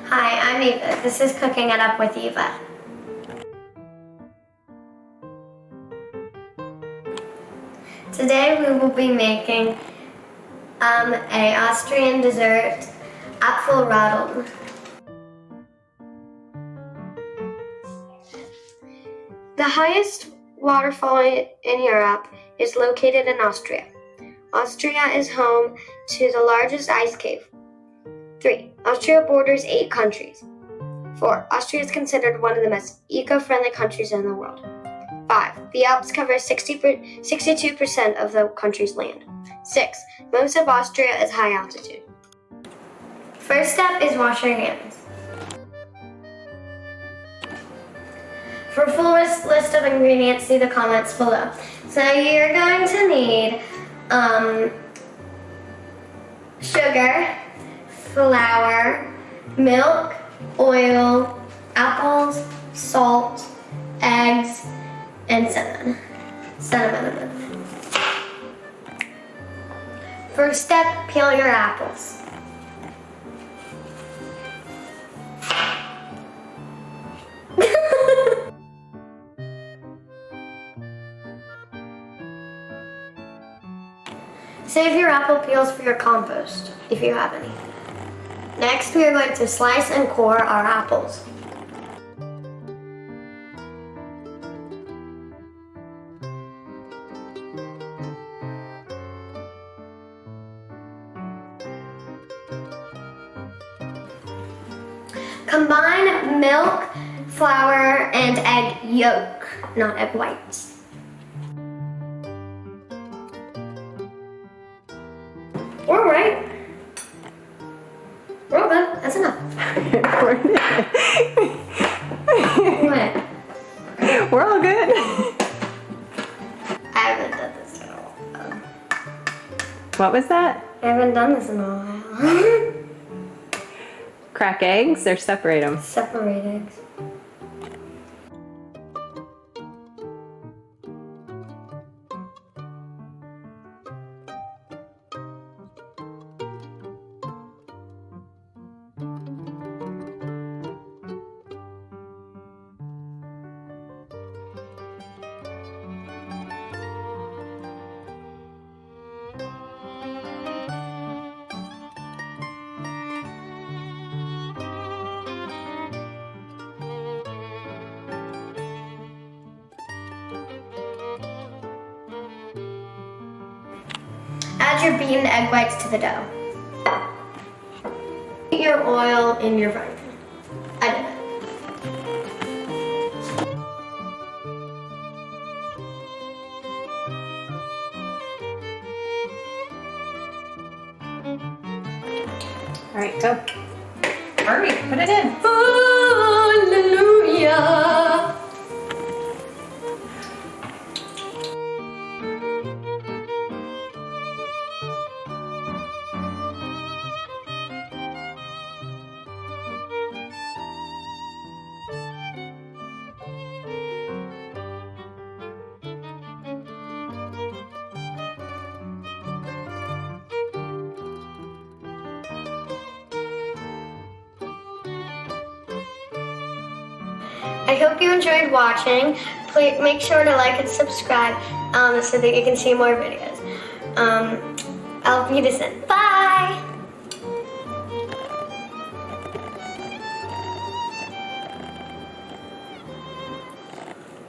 Hi, I'm Eva. This is Cooking It Up with Eva. Today we will be making a Austrian dessert, Afelradln. The highest waterfall in Europe is located in Austria. Austria is home to the largest ice cave. 3. Austria borders 8 countries. 4. Austria is considered one of the most eco-friendly countries in the world. 5. The Alps cover 62% of the country's land. 6. Most of Austria is high altitude. First step is wash your hands. For a full list of ingredients, see the comments below. So you're going to need sugar, flour, milk, oil, apples, salt, eggs, and cinnamon. First step, peel your apples. Save your apple peels for your compost, if you have any. Next, we are going to slice and core our apples. Combine milk, flour, and egg yolk, not egg whites. All right. We're all good. That's enough. What? We're all good. I haven't done this in a while. What was that? I haven't done this in a while. Crack eggs or separate them? Separate eggs. Add your beaten egg whites to the dough. Put your oil in your frying pan. I did it. All right, go. Hurry, put it in. Hallelujah. I hope you enjoyed watching. Please make sure to like and subscribe so that you can see more videos. I'll be this in. Bye!